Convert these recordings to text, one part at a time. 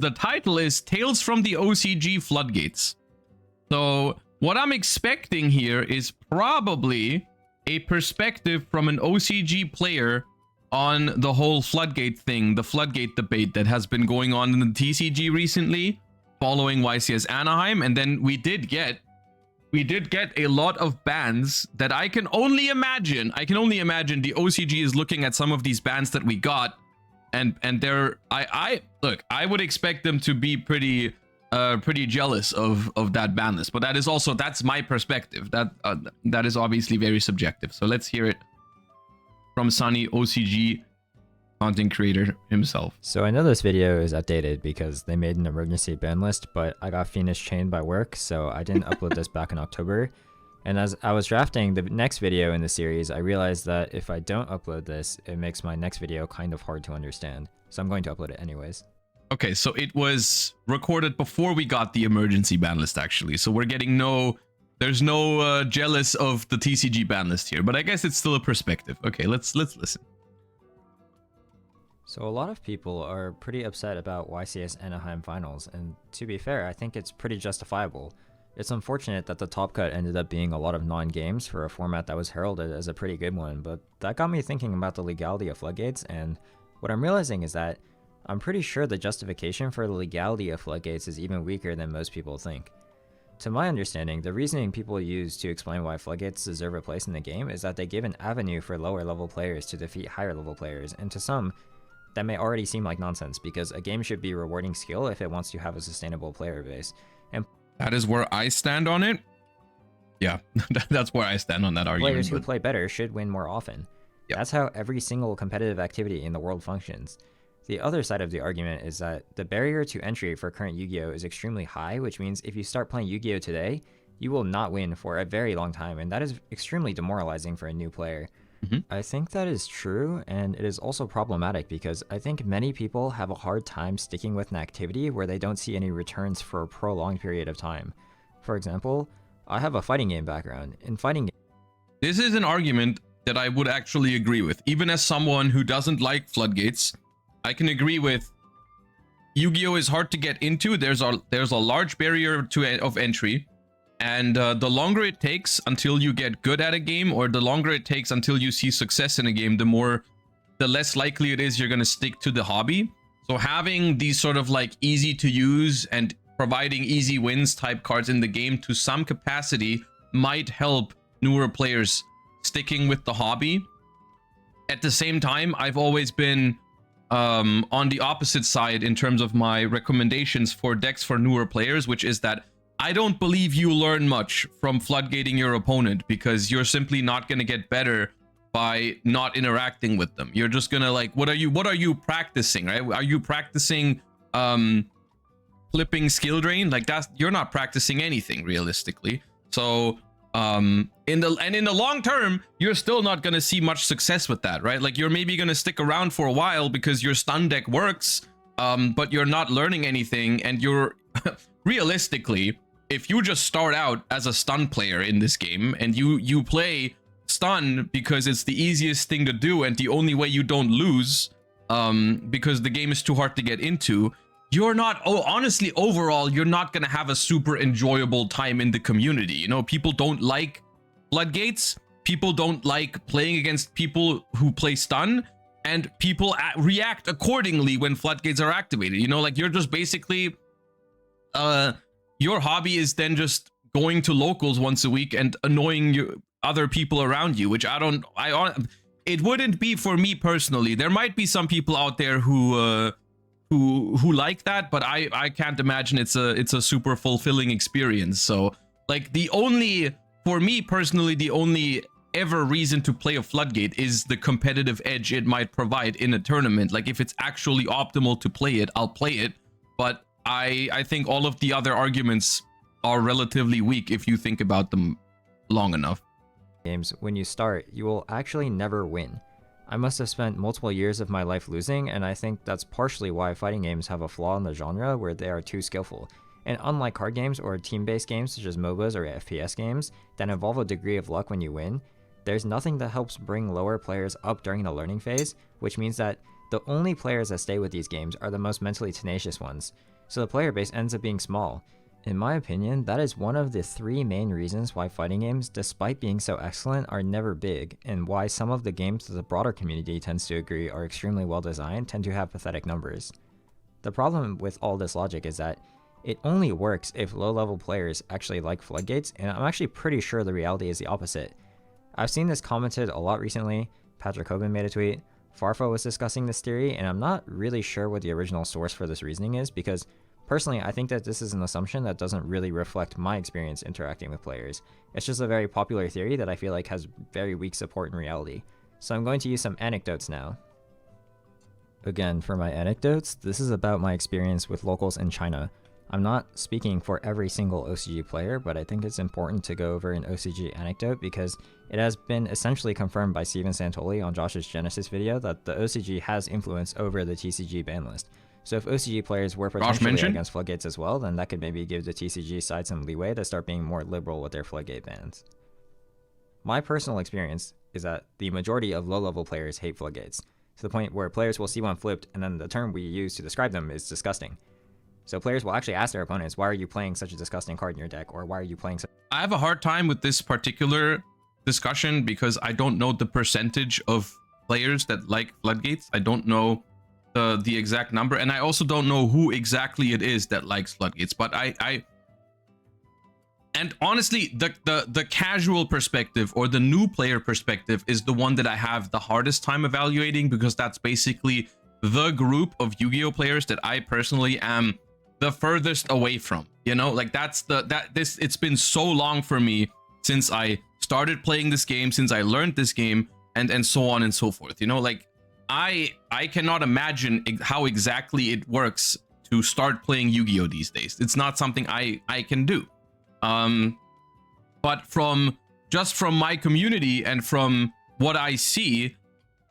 the title is Tales from the OCG Floodgates. So what I'm expecting here is probably a perspective from an OCG player on the whole Floodgate thing, the Floodgate debate that has been going on in the TCG recently, following YCS Anaheim. And then we did get a lot of bans that I can only imagine the OCG is looking at some of these bans that we got, and they're I would expect them to be pretty jealous of that ban list. But that's my perspective. That is obviously very subjective. So let's hear it from Sunny, OCG content creator himself. So I know this video is outdated because they made an emergency ban list, but I got Phoenix chained by work, so I didn't upload this back in October. And as I was drafting the next video in the series, I realized that if I don't upload this, it makes my next video kind of hard to understand. So I'm going to upload it anyways. Okay, so it was recorded before we got the emergency ban list, actually. So we're getting there's no jealous of the TCG ban list here, but I guess it's still a perspective. Okay, let's listen. So a lot of people are pretty upset about YCS Anaheim finals, and to be fair, I think it's pretty justifiable. It's unfortunate that the top cut ended up being a lot of non-games for a format that was heralded as a pretty good one, but that got me thinking about the legality of Floodgates, and what I'm realizing is that I'm pretty sure the justification for the legality of Floodgates is even weaker than most people think. To my understanding, the reasoning people use to explain why Floodgates deserve a place in the game is that they give an avenue for lower level players to defeat higher level players, and to some, that may already seem like nonsense because a game should be rewarding skill if it wants to have a sustainable player base. And that is where I stand on it. Yeah, that's where I stand on that argument. Players who play better should win more often. Yep. That's how every single competitive activity in the world functions. The other side of the argument is that the barrier to entry for current Yu-Gi-Oh is extremely high, which means if you start playing Yu-Gi-Oh today, you will not win for a very long time, and that is extremely demoralizing for a new player. I think that is true, and it is also problematic because I think many people have a hard time sticking with an activity where they don't see any returns for a prolonged period of time. For example, I have a fighting game background. In fighting games, this is an argument that I would actually agree with. Even as someone who doesn't like Floodgates, I can agree with Yu-Gi-Oh is hard to get into. There's a large barrier of entry. And the longer it takes until you get good at a game, or the longer it takes until you see success in a game, the less likely it is you're going to stick to the hobby. So having these sort of like easy to use and providing easy wins type cards in the game to some capacity might help newer players sticking with the hobby. At the same time, I've always been on the opposite side in terms of my recommendations for decks for newer players, which is that I don't believe you learn much from floodgating your opponent because you're simply not going to get better by not interacting with them. You're just going to like, what are you practicing, right? Are you practicing flipping skill drain? Like you're not practicing anything realistically. So in the long term, you're still not going to see much success with that, right? Like you're maybe going to stick around for a while because your stun deck works, but you're not learning anything, and you're realistically, if you just start out as a stun player in this game and you play stun because it's the easiest thing to do and the only way you don't lose, because the game is too hard to get into, you're not, honestly, overall, you're not going to have a super enjoyable time in the community. You know, people don't like Floodgates. People don't like playing against people who play stun, and people react accordingly when Floodgates are activated. You know, like you're just basically, your hobby is then just going to locals once a week and annoying other people around you, which it wouldn't be for me personally. There might be some people out there who like that, but I can't imagine it's a super fulfilling experience. So like for me personally, the only ever reason to play a Floodgate is the competitive edge it might provide in a tournament. Like if it's actually optimal to play it, I'll play it. But I think all of the other arguments are relatively weak if you think about them long enough. Games, when you start, you will actually never win. I must have spent multiple years of my life losing, and I think that's partially why fighting games have a flaw in the genre where they are too skillful. And unlike card games or team-based games such as MOBAs or FPS games that involve a degree of luck when you win, there's nothing that helps bring lower players up during the learning phase, which means that The only players that stay with these games are the most mentally tenacious ones, so the player base ends up being small. In my opinion, that is one of the 3 main reasons why fighting games, despite being so excellent, are never big, and why some of the games that the broader community tends to agree are extremely well designed tend to have pathetic numbers. The problem with all this logic is that it only works if low-level players actually like Floodgates, and I'm actually pretty sure the reality is the opposite. I've seen this commented a lot recently. Patrick Hoban made a tweet. Farfo was discussing this theory, and I'm not really sure what the original source for this reasoning is, because personally I think that this is an assumption that doesn't really reflect my experience interacting with players. It's just a very popular theory that I feel like has very weak support in reality. So I'm going to use some anecdotes now. Again, for my anecdotes, this is about my experience with locals in China. I'm not speaking for every single OCG player, but I think it's important to go over an OCG anecdote because it has been essentially confirmed by Steven Santoli on Josh's Genesis video that the OCG has influence over the TCG ban list. So if OCG players were potentially against Floodgates as well, then that could maybe give the TCG side some leeway to start being more liberal with their Floodgate bans. My personal experience is that the majority of low-level players hate Floodgates, to the point where players will see one flipped and then the term we use to describe them is disgusting. So players will actually ask their opponents, why are you playing such a disgusting card in your deck? Or why are you playing such... I have a hard time with this particular discussion because I don't know the percentage of players that like Floodgates. I don't know the exact number, and I also don't know who exactly it is that likes Floodgates. But and honestly, the casual perspective or the new player perspective is the one that I have the hardest time evaluating, because that's basically the group of Yu-Gi-Oh players that I personally am the furthest away from. You know, like it's been so long for me since I started playing this game, since I learned this game, and so on and so forth. You know, like I cannot imagine how exactly it works to start playing Yu-Gi-Oh these days. It's not something I can do. But from my community and from what I see,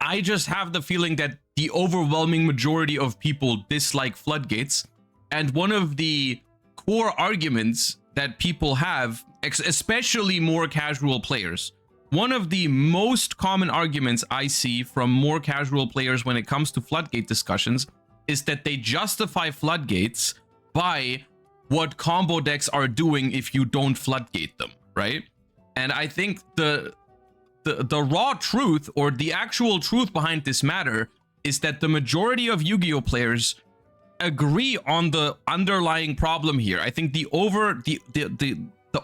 I just have the feeling that the overwhelming majority of people dislike Floodgates. And one of the core arguments that people have, especially more casual players, one of the most common arguments I see from more casual players when it comes to Floodgate discussions is that they justify Floodgates by what combo decks are doing if you don't Floodgate them, right? And I think the raw truth, or the actual truth behind this matter, is that the majority of Yu-Gi-Oh players agree on the underlying problem here. I think the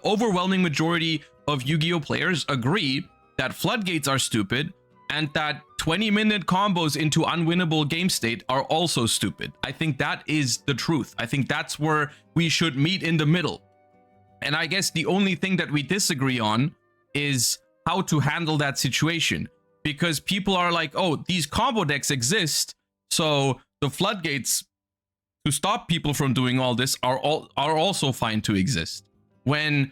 overwhelming majority of Yu-Gi-Oh players agree that Floodgates are stupid and that 20-minute combos into unwinnable game state are also stupid. I think that is the truth. I think that's where we should meet in the middle. And I guess the only thing that we disagree on is how to handle that situation, because people are like, oh, these combo decks exist, so the Floodgates to stop people from doing all this are also fine to exist. When,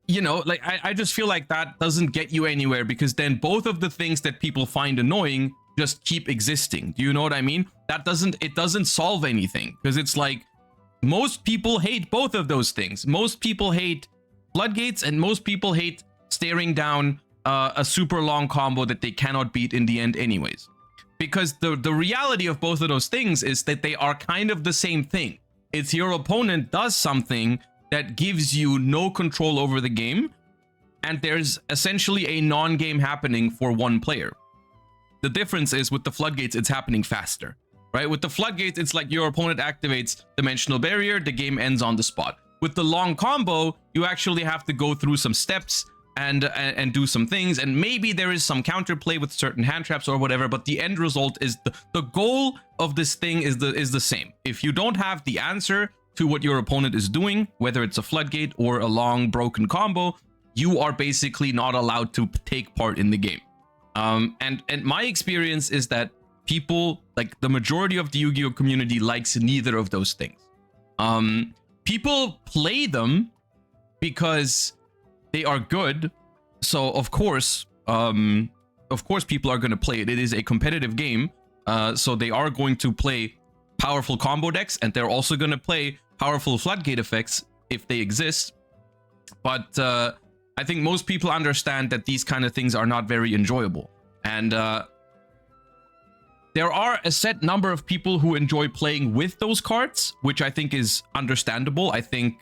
you know, like I just feel like that doesn't get you anywhere, because then both of the things that people find annoying just keep existing. Do you know what I mean? It doesn't solve anything, because it's like most people hate both of those things. Most people hate Floodgates, and most people hate staring down a super long combo that they cannot beat in the end anyways. Because the reality of both of those things is that they are kind of the same thing. It's your opponent does something that gives you no control over the game, and there's essentially a non-game happening for one player. The difference is with the Floodgates, it's happening faster, right? With the Floodgates, it's like your opponent activates Dimensional Barrier, the game ends on the spot. With the long combo, you actually have to go through some steps and do some things, and maybe there is some counterplay with certain hand traps or whatever, but the end result is the goal of this thing is the same. If you don't have the answer to what your opponent is doing, whether it's a Floodgate or a long broken combo, you are basically not allowed to take part in the game. And my experience is that people, like the majority of the Yu-Gi-Oh community, likes neither of those things. People play them because they are good, so of course people are going to play it. It is a competitive game, so they are going to play powerful combo decks, and they're also going to play powerful Floodgate effects if they exist. But I think most people understand that these kind of things are not very enjoyable, and there are a set number of people who enjoy playing with those cards, which I think is understandable. I think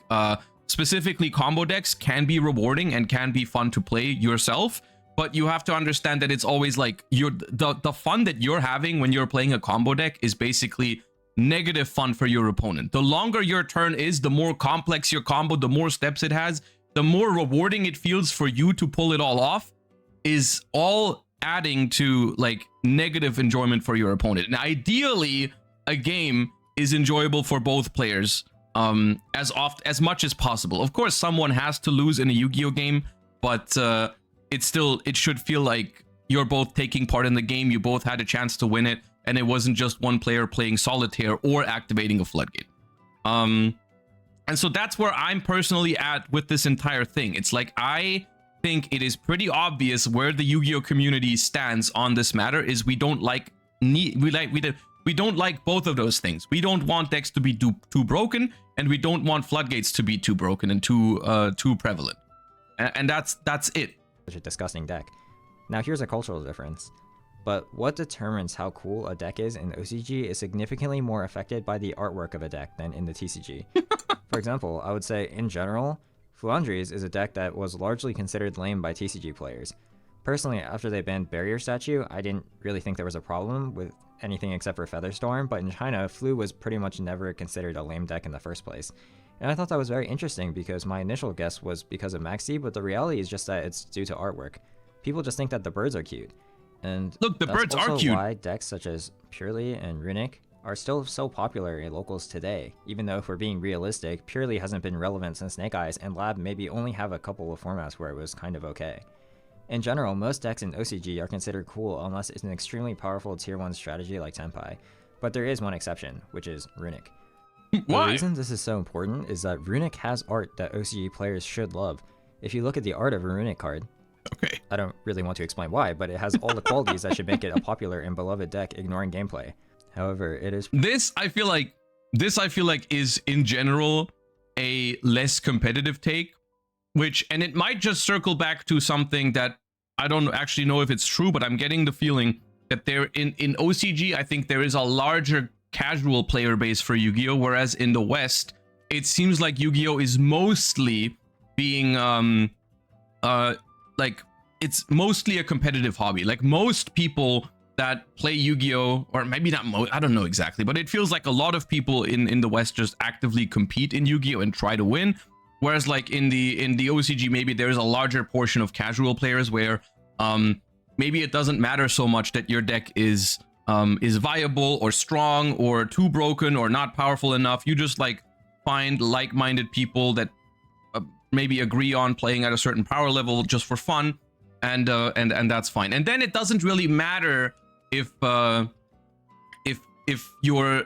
specifically combo decks can be rewarding and can be fun to play yourself, but you have to understand that it's always like the fun that you're having when you're playing a combo deck is basically negative fun for your opponent. The longer your turn is, the more complex your combo, the more steps it has, the more rewarding it feels for you to pull it all off, is all adding to like negative enjoyment for your opponent. And ideally, a game is enjoyable for both players as much as possible. Of course, someone has to lose in a Yu-Gi-Oh game, but it should feel like you're both taking part in the game. You both had a chance to win it, and it wasn't just one player playing solitaire or activating a floodgate. And so that's where I'm personally at with this entire thing. It's like, I think it is pretty obvious where the Yu-Gi-Oh community stands on this matter. Is we don't like both of those things. We don't want decks to be too broken, and we don't want floodgates to be too broken and too prevalent. And that's it. Such a disgusting deck. Now here's a cultural difference. But what determines how cool a deck is in OCG is significantly more affected by the artwork of a deck than in the TCG. For example, I would say in general, Fluandries is a deck that was largely considered lame by TCG players. Personally, after they banned Barrier Statue, I didn't really think there was a problem with anything except for Featherstorm, but in China, Flu was pretty much never considered a lame deck in the first place. And I thought that was very interesting because my initial guess was because of Maxi, but the reality is just that it's due to artwork. People just think that the birds are cute. And look, the birds are cute. That's also why decks such as Purely and Runic are still so popular in locals today, even though if we're being realistic, Purely hasn't been relevant since Snake Eyes, and Lab maybe only have a couple of formats where it was kind of okay. In general, most decks in OCG are considered cool unless it's an extremely powerful tier 1 strategy like Tenpai, but there is one exception, which is Runic. Why? The reason this is so important is that Runic has art that OCG players should love. If you look at the art of a Runic card, okay, I don't really want to explain why, but it has all the qualities that should make it a popular and beloved deck, ignoring gameplay. However, it is... This I feel like is in general a less competitive take, and it might just circle back to something that I don't actually know if it's true, but I'm getting the feeling that there in OCG, I think there is a larger casual player base for Yu-Gi-Oh, whereas in the West, it seems like Yu-Gi-Oh is mostly being like it's mostly a competitive hobby. Like most people that play Yu-Gi-Oh, or maybe not most, I don't know exactly, but it feels like a lot of people in the West just actively compete in Yu-Gi-Oh and try to win. Whereas like in the OCG, maybe there's a larger portion of casual players where maybe it doesn't matter so much that your deck is viable or strong or too broken or not powerful enough. You just like find like-minded people that maybe agree on playing at a certain power level just for fun, and that's fine. And then it doesn't really matter if your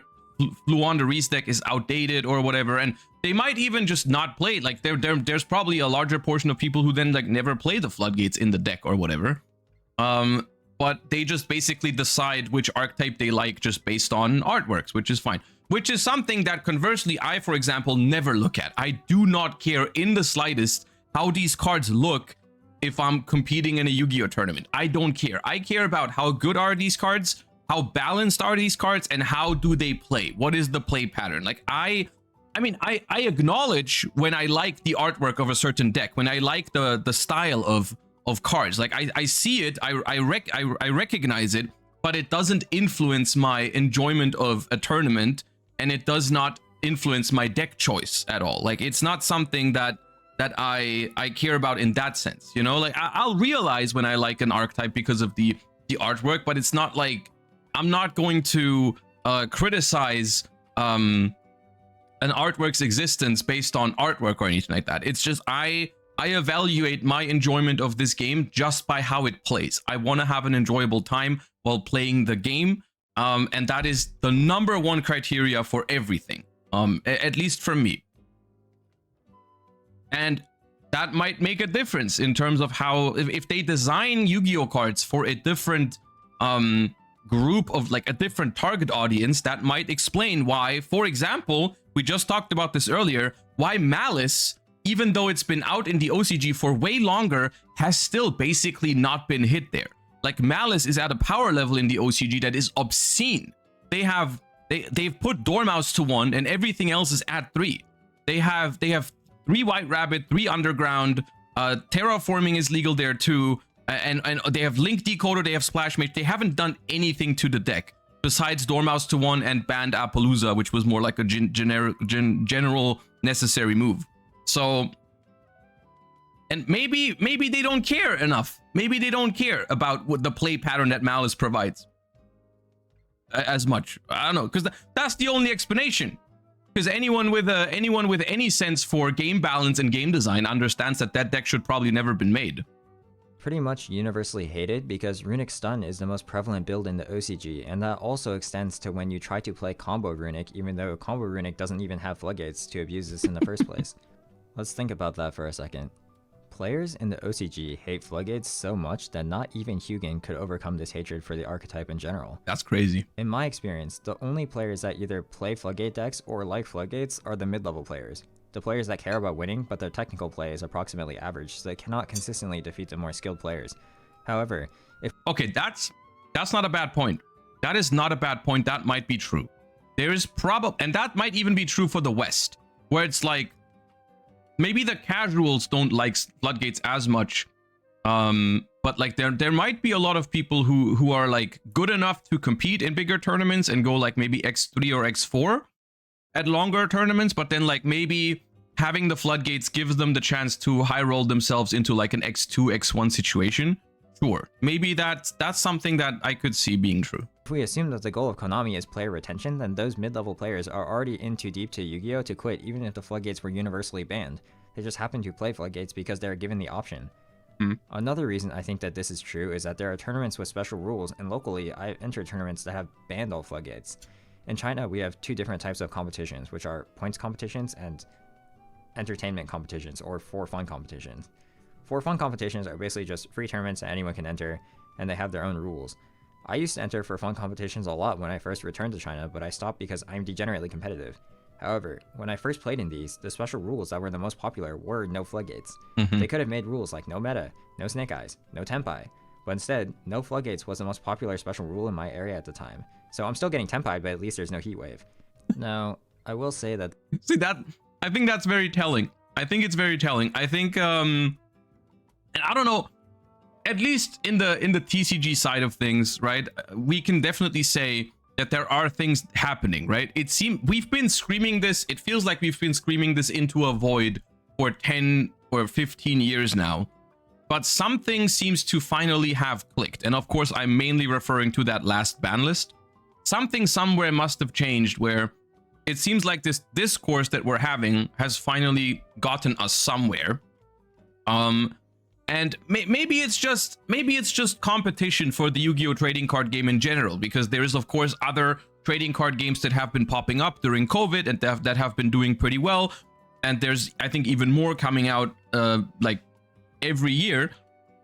Fluandries deck is outdated or whatever, and they might even just not play. Like there's probably a larger portion of people who then like never play the Floodgates in the deck or whatever. But they just basically decide which archetype they like just based on artworks, which is fine. Which is something that conversely, I, for example, never look at. I do not care in the slightest how these cards look if I'm competing in a Yu-Gi-Oh tournament. I don't care. I care about how good are these cards, how balanced are these cards, and how do they play? What is the play pattern? Like I mean, I acknowledge when I like the artwork of a certain deck, when I like the style of cards. Like I see it, I recognize it, but it doesn't influence my enjoyment of a tournament, and it does not influence my deck choice at all. Like it's not something that I care about in that sense, you know? Like I'll realize when I like an archetype because of the artwork, but it's not like I'm not going to criticize an artwork's existence based on artwork or anything like that. It's just I evaluate my enjoyment of this game just by how it plays. I want to have an enjoyable time while playing the game, and that is the #1 criteria for everything, at least for me. And that might make a difference in terms of how, if they design Yu-Gi-Oh cards for a different group of, like a different target audience, that might explain why, for example, we just talked about this earlier, why Malice, even though it's been out in the OCG for way longer, has still basically not been hit there. Like Malice is at a power level in the OCG that is obscene. They've put Dormouse to 1 and everything else is at 3. They have 3 White Rabbit, 3 Underground, terraforming is legal there too, and they have Link Decoder, they have Splash Mage. They haven't done anything to the deck besides Dormouse to 1 and banned Appaloosa, which was more like a general necessary move. So, and maybe they don't care enough. Maybe they don't care about what the play pattern that Malice provides as much. I don't know, because that's the only explanation. Because anyone with any sense for game balance and game design understands that deck should probably never been made. Pretty much universally hated because Runic Stun is the most prevalent build in the OCG, and that also extends to when you try to play Combo Runic, even though Combo Runic doesn't even have Floodgates to abuse this in the first place. Let's think about that for a second. Players in the OCG hate Floodgates so much that not even Hugin could overcome this hatred for the archetype in general. That's crazy. In my experience, the only players that either play Floodgate decks or like Floodgates are the mid-level players. The players that care about winning, but their technical play is approximately average, so they cannot consistently defeat the more skilled players. However, if— Okay, that's not a bad point. That is not a bad point. That might be true. There is probably, and that might even be true for the West, where it's like, maybe the casuals don't like Floodgates as much, but like there might be a lot of people who are like good enough to compete in bigger tournaments and go like maybe X3 or X4 at longer tournaments, but then like maybe having the Floodgates gives them the chance to high roll themselves into like an X2, X1 situation. Sure, maybe that's something that I could see being true. If we assume that the goal of Konami is player retention, then those mid-level players are already in too deep to Yu-Gi-Oh! To quit even if the Floodgates were universally banned. They just happen to play Floodgates because they are given the option. Another reason I think that this is true is that there are tournaments with special rules, and locally I've entered tournaments that have banned all Floodgates. In China, we have 2 different types of competitions, which are points competitions and entertainment competitions, or for fun competitions. For fun competitions are basically just free tournaments that anyone can enter, and they have their own rules. I used to enter for fun competitions a lot when I first returned to China, but I stopped because I'm degenerately competitive. However, when I first played in these, the special rules that were the most popular were no Floodgates. They could have made rules like no meta, no snake eyes, no tenpai, but instead, no Floodgates was the most popular special rule in my area at the time. So I'm still getting tenpai, but at least there's no heat wave. Now, I will say that— See that? I think that's very telling. I think it's very telling. I think, and I don't know, at least in the TCG side of things, right? We can definitely say that there are things happening, right? We've been screaming this. It feels like we've been screaming this into a void for 10 or 15 years now. But something seems to finally have clicked. And of course, I'm mainly referring to that last ban list. Something somewhere must have changed where it seems like this discourse that we're having has finally gotten us somewhere. And maybe it's just competition for the Yu-Gi-Oh! Trading card game in general, because there is of course other trading card games that have been popping up during COVID and that have been doing pretty well. And there's, I think, even more coming out like every year.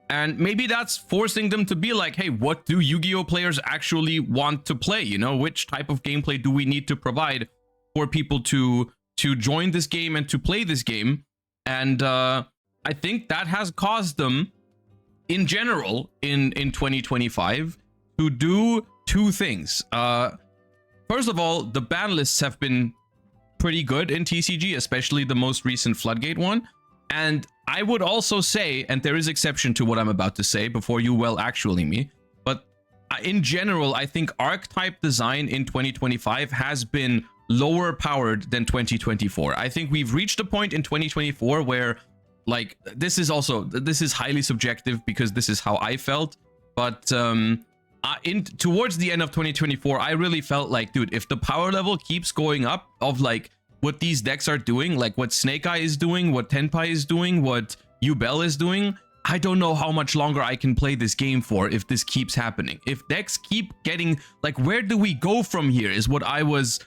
And maybe that's forcing them to be like, hey, what do Yu-Gi-Oh! Players actually want to play? You know, which type of gameplay do we need to provide for people to join this game and to play this game? And I think that has caused them, in general, in 2025, to do 2 things. First of all, the ban lists have been pretty good in TCG, especially the most recent Floodgate one. And I would also say, and there is exception to what I'm about to say before you actually me, but in general, I think archetype design in 2025 has been lower powered than 2024. I think we've reached a point in 2024 where, like, this is highly subjective because this is how I felt, but towards the end of 2024, I really felt like, dude, if the power level keeps going up of like what these decks are doing, like what Snake Eye is doing, what Tenpai is doing, what Yubel is doing, I don't know how much longer I can play this game for if this keeps happening. If decks keep getting, like, where do we go from here is what I was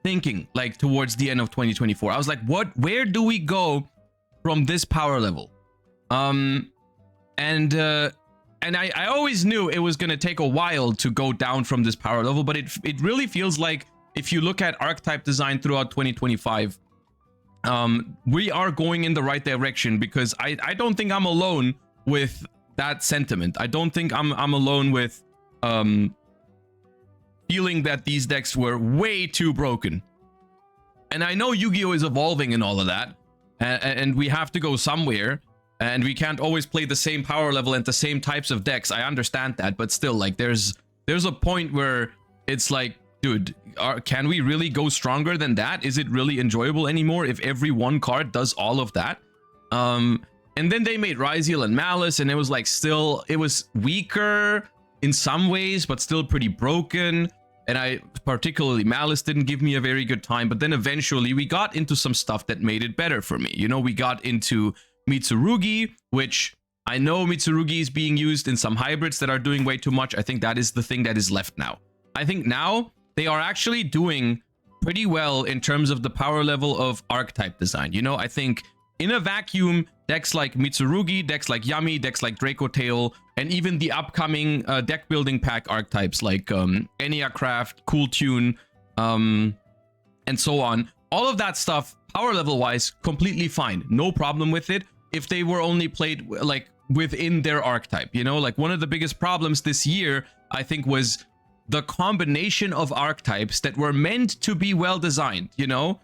thinking, like, towards the end of 2024. I was like, where do we go from this power level? And I always knew it was going to take a while to go down from this power level, but it really feels like, if you look at archetype design throughout 2025, we are going in the right direction, because I don't think I'm alone with that sentiment. I don't think I'm alone with feeling that these decks were way too broken. And I know Yu-Gi-Oh is evolving and all of that, and we have to go somewhere, and we can't always play the same power level and the same types of decks. I understand that, but still, like, there's a point where it's like, dude, can we really go stronger than that? Is it really enjoyable anymore if every one card does all of that? And then they made Ryziel and Malice, and it was like, still, it was weaker in some ways, but still pretty broken. And I, particularly Malice, didn't give me a very good time. But then eventually we got into some stuff that made it better for me. You know, we got into Mitsurugi, which I know Mitsurugi is being used in some hybrids that are doing way too much. I think that is the thing that is left now. I think now they are actually doing pretty well in terms of the power level of archetype design. You know, I think in a vacuum, decks like Mitsurugi, decks like Yami, decks like Draco Tail, and even the upcoming deck building pack archetypes like Eniacraft, Cool Tune, and so on. All of that stuff, power level wise, completely fine. No problem with it if they were only played like within their archetype. You know, like one of the biggest problems this year, I think, was the combination of archetypes that were meant to be well designed. You know,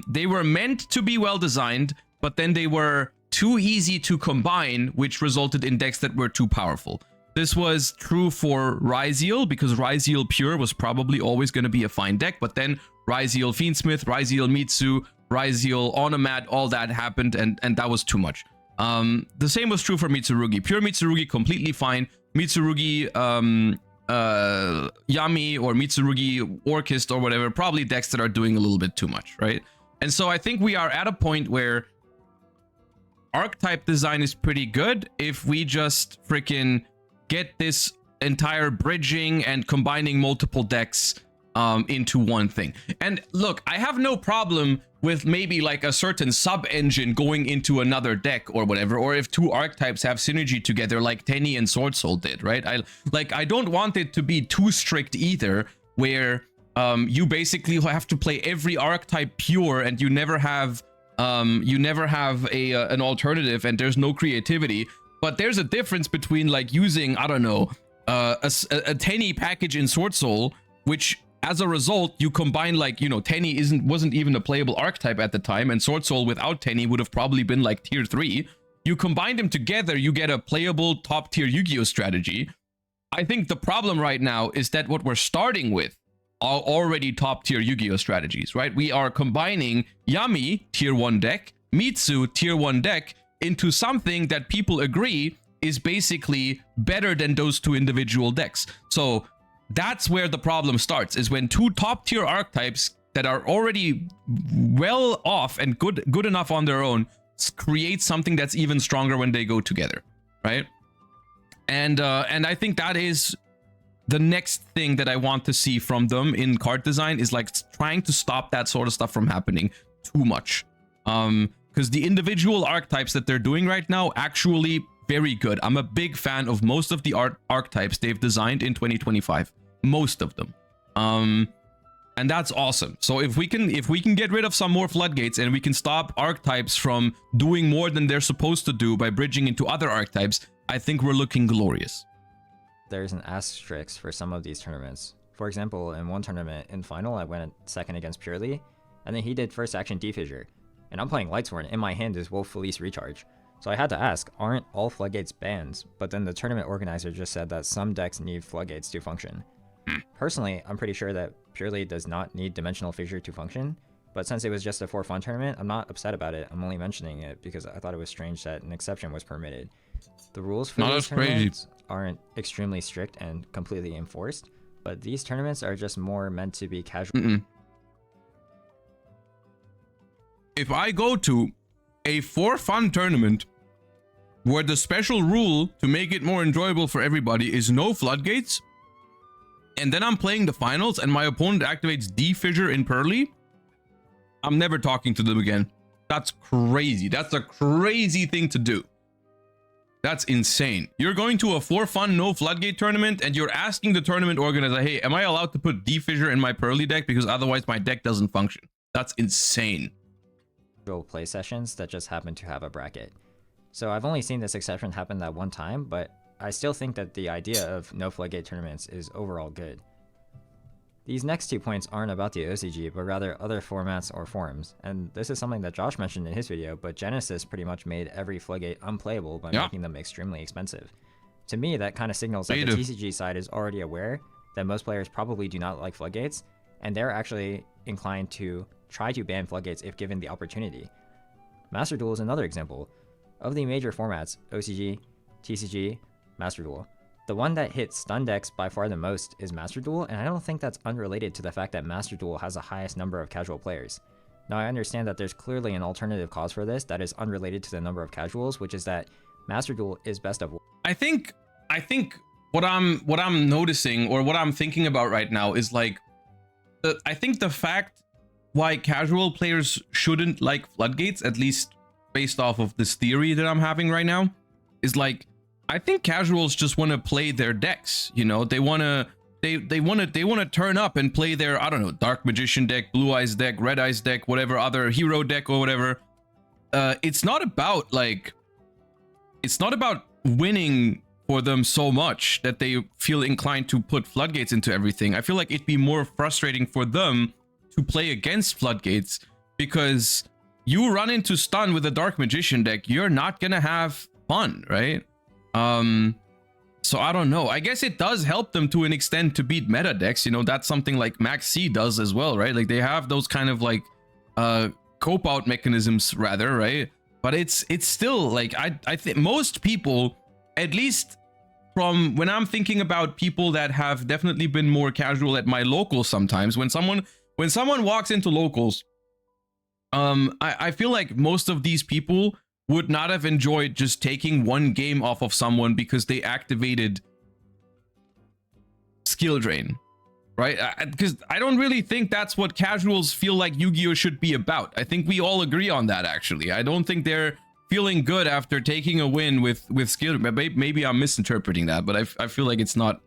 they were meant to be well designed, but then they were too easy to combine, which resulted in decks that were too powerful. This was true for Ryziel, because Ryziel Pure was probably always going to be a fine deck, but then Ryziel Fiendsmith, Ryziel Mitsu, Ryziel Onomat, all that happened, and that was too much. The same was true for Mitsurugi. Pure Mitsurugi, completely fine. Mitsurugi Yami or Mitsurugi Orchist or whatever, probably decks that are doing a little bit too much, right? And so I think we are at a point where archetype design is pretty good if we just freaking get this entire bridging and combining multiple decks into one thing. And look, I have no problem with maybe like a certain sub-engine going into another deck or whatever, or if two archetypes have synergy together like Tenny and Sword Soul did, right? I don't want it to be too strict either, where you basically have to play every archetype pure and you never have an alternative and there's no creativity. But there's a difference between like using, I don't know, a Tenny package in Sword Soul, which as a result, you combine, like, you know, Tenny wasn't even a playable archetype at the time, and Sword Soul without Tenny would have probably been like tier 3. You combine them together, you get a playable top tier Yu-Gi-Oh strategy. I think the problem right now is that what we're starting with are already top tier Yu-Gi-Oh strategies, right? We are combining Yami, tier 1 deck, Mitsu, tier 1 deck, into something that people agree is basically better than those two individual decks. So that's where the problem starts, is when two top tier archetypes that are already well off and good enough on their own create something that's even stronger when they go together, right? And I think that is the next thing that I want to see from them in card design, is like trying to stop that sort of stuff from happening too much. Because the individual archetypes that they're doing right now, actually very good. I'm a big fan of most of the archetypes they've designed in 2025. Most of them. And that's awesome. So if we can get rid of some more floodgates and we can stop archetypes from doing more than they're supposed to do by bridging into other archetypes, I think we're looking glorious. There's an asterisk for some of these tournaments. For example, in one tournament in final, I went second against Purely, and then he did first action D-Fissure, and I'm playing Lightsworn. In my hand is Wolf Felice Recharge. So I had to ask, aren't all floodgates bans? But then the tournament organizer just said that some decks need floodgates to function. Personally, I'm pretty sure that Purely does not need Dimensional Fissure to function, but since it was just a for fun tournament, I'm not upset about it. I'm only mentioning it because I thought it was strange that an exception was permitted. The rules for these tournaments aren't extremely strict and completely enforced, but these tournaments are just more meant to be casual. If I go to a for fun tournament where the special rule to make it more enjoyable for everybody is no floodgates, and then I'm playing the finals and my opponent activates D-Fissure in Pearly, I'm never talking to them again. That's crazy. That's a crazy thing to do. That's insane. You're going to a for fun no floodgate tournament and you're asking the tournament organizer, hey, am I allowed to put D-Fissure in my Pearly deck because otherwise my deck doesn't function? That's insane. Play sessions that just happen to have a bracket. So I've only seen this exception happen that one time, but I still think that the idea of no Floodgate tournaments is overall good. These next 2 points aren't about the OCG, but rather other formats or forums, and this is something that Josh mentioned in his video, but Genesis pretty much made every Floodgate unplayable by making them extremely expensive. To me, that kind of signals that the TCG side is already aware that most players probably do not like Floodgates, and they're actually inclined to try to ban Floodgates if given the opportunity. Master Duel is another example. Of the major formats, OCG, TCG, Master Duel, the one that hits stun decks by far the most is Master Duel, and I don't think that's unrelated to the fact that Master Duel has the highest number of casual players. Now I understand that there's clearly an alternative cause for this that is unrelated to the number of casuals, which is that Master Duel is best of. I think what I'm noticing, or what I'm thinking about right now, is like, I think the fact why casual players shouldn't like Floodgates, at least based off of this theory that I'm having right now, is like, I think casuals just want to play their decks. You know, they want to turn up and play their, I don't know, Dark Magician deck, Blue Eyes deck, Red Eyes deck, whatever other hero deck or whatever. It's not about winning for them so much that they feel inclined to put Floodgates into everything. I feel like it'd be more frustrating for them to play against Floodgates, because you run into stun with a Dark Magician deck, you're not gonna have fun, right? So I don't know. I guess it does help them to an extent to beat meta decks. You know, that's something like Max C does as well, right? Like they have those kind of like cope out mechanisms rather, right? But it's still like, I think most people, at least from when I'm thinking about people that have definitely been more casual at my locals, sometimes when someone walks into locals, I feel like most of these people would not have enjoyed just taking one game off of someone because they activated skill drain, right? Because I don't really think that's what casuals feel like Yu-Gi-Oh should be about. I think we all agree on that, actually. I don't think they're feeling good after taking a win with skill. Maybe I'm misinterpreting that, but I feel like it's not,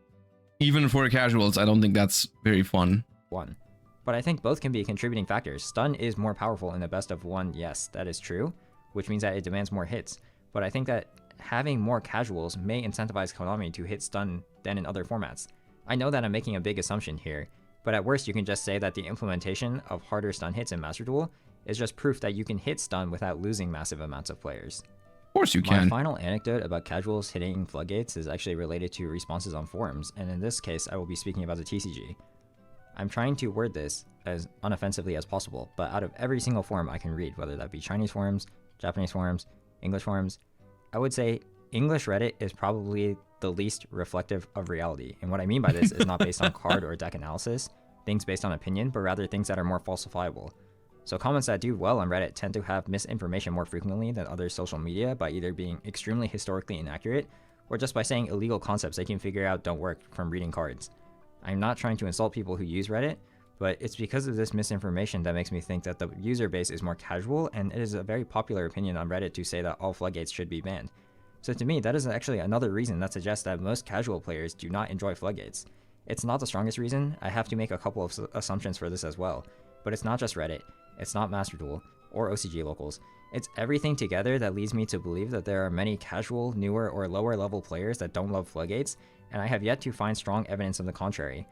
even for casuals, I don't think that's very fun. But I think both can be contributing factors. Stun is more powerful in the best of one, yes, that is true, which means that it demands more hits. But I think that having more casuals may incentivize Konami to hit stun than in other formats. I know that I'm making a big assumption here, but at worst you can just say that the implementation of harder stun hits in Master Duel is just proof that you can hit stun without losing massive amounts of players. Of course you can. My final anecdote about casuals hitting Floodgates is actually related to responses on forums, and in this case I will be speaking about the TCG. I'm trying to word this as unoffensively as possible, but out of every single forum I can read, whether that be Chinese forums, Japanese forums, English forums, I would say English Reddit is probably the least reflective of reality. And what I mean by this is not based on card or deck analysis, things based on opinion, but rather things that are more falsifiable. So comments that do well on Reddit tend to have misinformation more frequently than other social media by either being extremely historically inaccurate or just by saying illegal concepts they can figure out don't work from reading cards. I'm not trying to insult people who use Reddit, but it's because of this misinformation that makes me think that the user base is more casual, and it is a very popular opinion on Reddit to say that all Floodgates should be banned. So to me, that is actually another reason that suggests that most casual players do not enjoy Floodgates. It's not the strongest reason, I have to make a couple of assumptions for this as well, but it's not just Reddit, it's not Master Duel, or OCG locals. It's everything together that leads me to believe that there are many casual, newer, or lower level players that don't love Floodgates, and I have yet to find strong evidence of the contrary.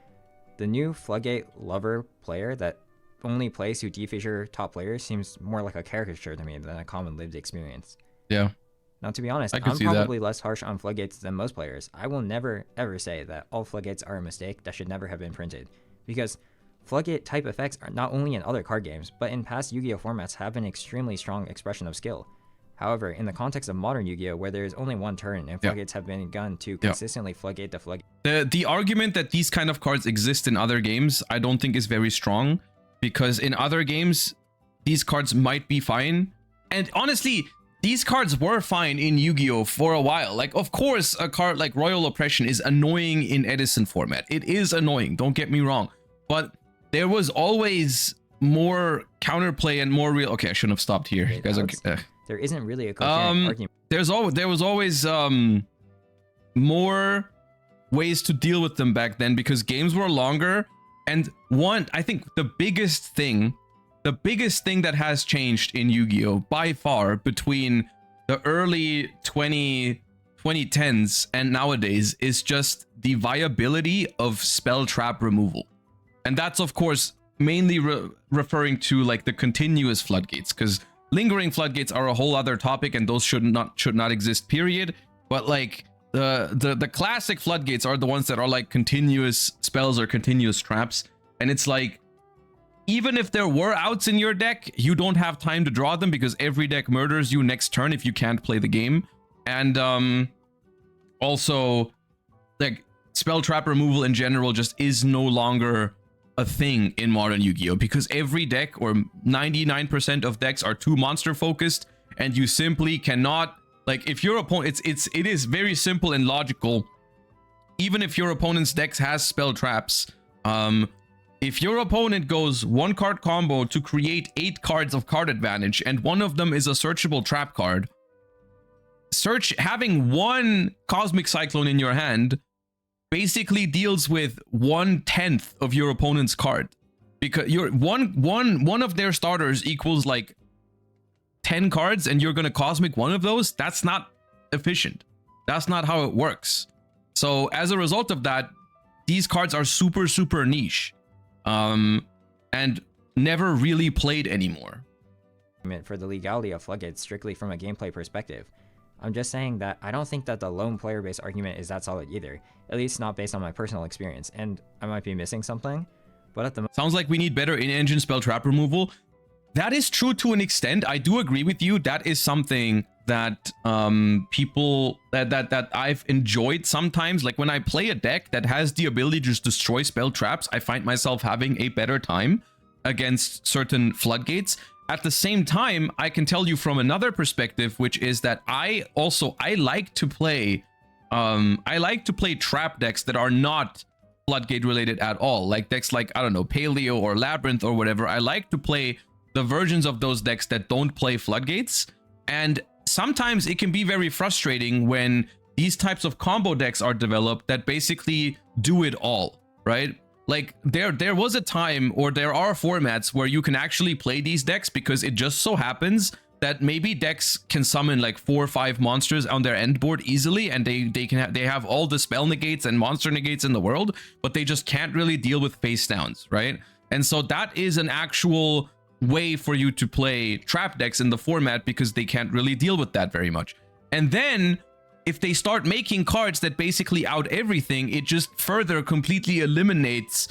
The new Floodgate lover player that only plays to defeature top players seems more like a caricature to me than a common lived experience. Yeah. Now, to be honest, I'm probably less harsh on Floodgates than most players. I will never ever say that all Floodgates are a mistake that should never have been printed, because Floodgate type effects are not only in other card games, but in past Yu-Gi-Oh formats have an extremely strong expression of skill. However, in the context of modern Yu-Gi-Oh, where there is only one turn and Floodgates have been begun to consistently floodgate the Floodgate. The argument that these kind of cards exist in other games, I don't think is very strong, because in other games, these cards might be fine. And honestly, these cards were fine in Yu-Gi-Oh for a while. Like, of course, a card like Royal Oppression is annoying in Edison format. It is annoying, don't get me wrong. But there was always more counterplay and more real... Okay, I shouldn't have stopped here. You guys are... There isn't really a coherent argument. There was always more ways to deal with them back then because games were longer. And I think the biggest thing that has changed in Yu-Gi-Oh by far between the early 2010s and nowadays is just the viability of spell trap removal. And that's, of course, mainly referring to like the continuous floodgates, because lingering floodgates are a whole other topic and those should not exist, period. But like the classic floodgates are the ones that are like continuous spells or continuous traps. And it's like, even if there were outs in your deck, you don't have time to draw them because every deck murders you next turn if you can't play the game. And also, like, spell trap removal in general just is no longer a thing in modern Yu-Gi-Oh! Because every deck, or 99% of decks, are too monster focused, and you simply cannot, like, if your opponent, it is very simple and logical. Even if your opponent's deck has spell traps, if your opponent goes 1-card combo to create 8 cards of card advantage, and one of them is a searchable trap card, having one Cosmic Cyclone in your hand basically deals with 1/10 of your opponent's card, because you're one of their starters equals like 10 cards, and you're gonna Cosmic one of those. That's not efficient. That's not how it works. So as a result of that, these cards are super niche. And never really played anymore. For the legality of Floodgates strictly from a gameplay perspective. I'm just saying that I don't think that the lone player-based argument is that solid either, at least not based on my personal experience, and I might be missing something, but at the sounds like we need better in-engine spell trap removal. That is true to an extent. I do agree with you. That is something that people that I've enjoyed sometimes. Like when I play a deck that has the ability to just destroy spell traps, I find myself having a better time against certain floodgates. At the same time, I can tell you from another perspective, which is that I like to play trap decks that are not floodgate related at all, like decks like, I don't know, Paleo or Labyrinth or whatever. I like to play the versions of those decks that don't play floodgates, and sometimes it can be very frustrating when these types of combo decks are developed that basically do it all, right? Like there was a time, or there are formats where you can actually play these decks because it just so happens that maybe decks can summon like 4 or 5 monsters on their end board easily, and they have all the spell negates and monster negates in the world, but they just can't really deal with face downs, right? And so that is an actual way for you to play trap decks in the format, because they can't really deal with that very much. And then if they start making cards that basically out everything, it just further completely eliminates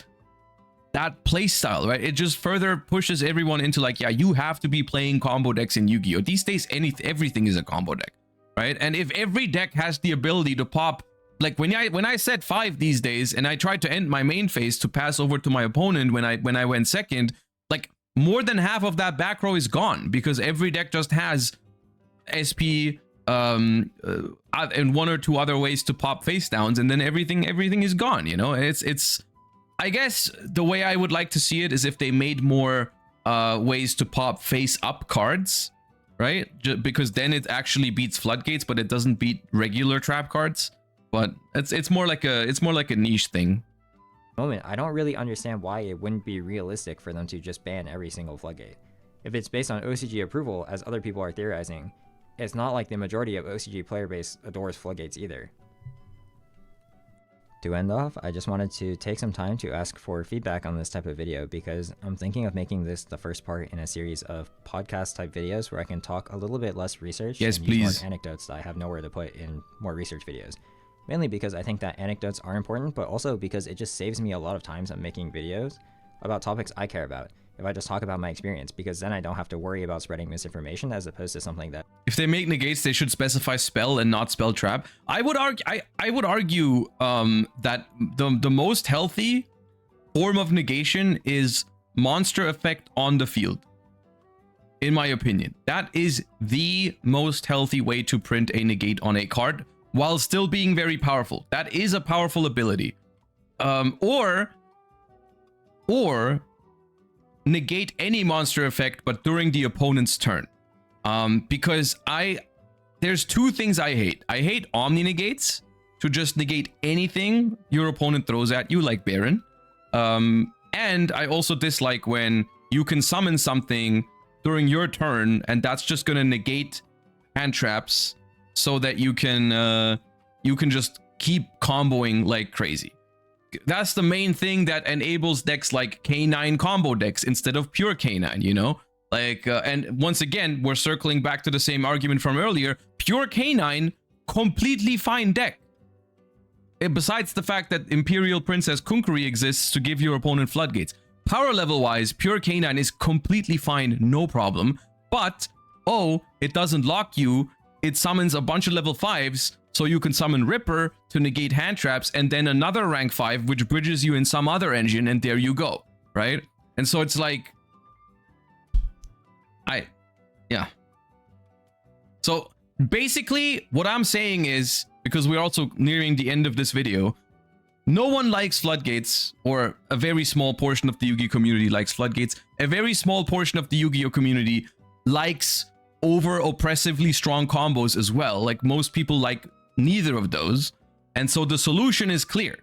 that playstyle, right? It just further pushes everyone into like, yeah, you have to be playing combo decks in Yu-Gi-Oh! These days, everything is a combo deck, right? And if every deck has the ability to pop, like when I set 5 these days and I tried to end my main phase to pass over to my opponent when I went second, like more than half of that back row is gone, because every deck just has SP and 1 or 2 other ways to pop face downs, and then everything is gone, you know? It's I guess the way I would like to see it is if they made more ways to pop face up cards, right? Because then it actually beats floodgates, but it doesn't beat regular trap cards. But it's more like a niche thing. I don't really understand why it wouldn't be realistic for them to just ban every single floodgate. If it's based on OCG approval, as other people are theorizing, it's not like the majority of OCG player base adores floodgates either. To end off, I just wanted to take some time to ask for feedback on this type of video, because I'm thinking of making this the first part in a series of podcast type videos where I can talk a little bit less research and use more anecdotes that I have nowhere to put in more research videos. Mainly because I think that anecdotes are important, but also because it just saves me a lot of times on making videos about topics I care about if I just talk about my experience, because then I don't have to worry about spreading misinformation, as opposed to something that... If they make negates, they should specify spell and not spell trap. I would argue that the most healthy form of negation is monster effect on the field. In my opinion, that is the most healthy way to print a negate on a card while still being very powerful. That is a powerful ability. Or negate any monster effect, but during the opponent's turn. Because there's 2 things I hate. I hate omni negates, to just negate anything your opponent throws at you, like Baron. And I also dislike when you can summon something during your turn, and that's just gonna negate hand traps so that you can just keep comboing like crazy. That's the main thing that enables decks like K9 combo decks instead of pure K9, you know? Like, and once again, we're circling back to the same argument from earlier. Pure K9, completely fine deck. And besides the fact that Imperial Princess Kunkuri exists to give your opponent floodgates. Power level wise, pure K9 is completely fine, no problem. But, oh, it doesn't lock you. It summons a bunch of level 5s, so you can summon Ripper to negate hand traps, and then another rank 5, which bridges you in some other engine, and there you go, right? And so it's like... yeah. So, basically, what I'm saying is, because we're also nearing the end of this video, no one likes Floodgates, or a very small portion of the Yu-Gi-Oh community likes Floodgates. A very small portion of the Yu-Gi-Oh community likes over oppressively strong combos as well. Like, most people like neither of those. And so the solution is clear.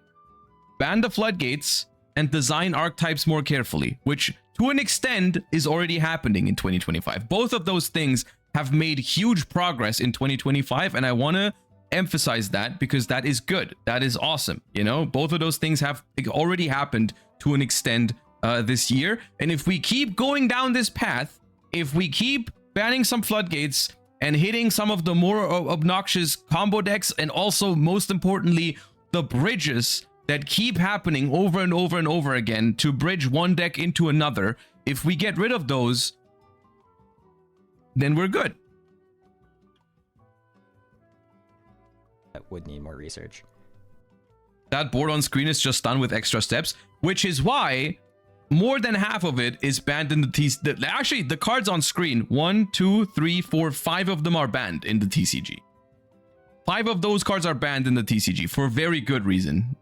Ban the Floodgates and design archetypes more carefully, which to an extent is already happening in 2025. Both of those things have made huge progress in 2025, and I want to emphasize that because that is good. That is awesome. You know, both of those things have already happened to an extent this year. And if we keep going down this path, if we keep banning some Floodgates and hitting some of the more obnoxious combo decks, and also most importantly, the bridges that keep happening over and over and over again to bridge one deck into another, if we get rid of those, then we're good. That would need more research. That board on screen is just done with extra steps, which is why more than half of it is banned in the TCG. Actually, the cards on screen, 1, 2, 3, 4, 5 of them are banned in the TCG. 5 of those cards are banned in the TCG for very good reason.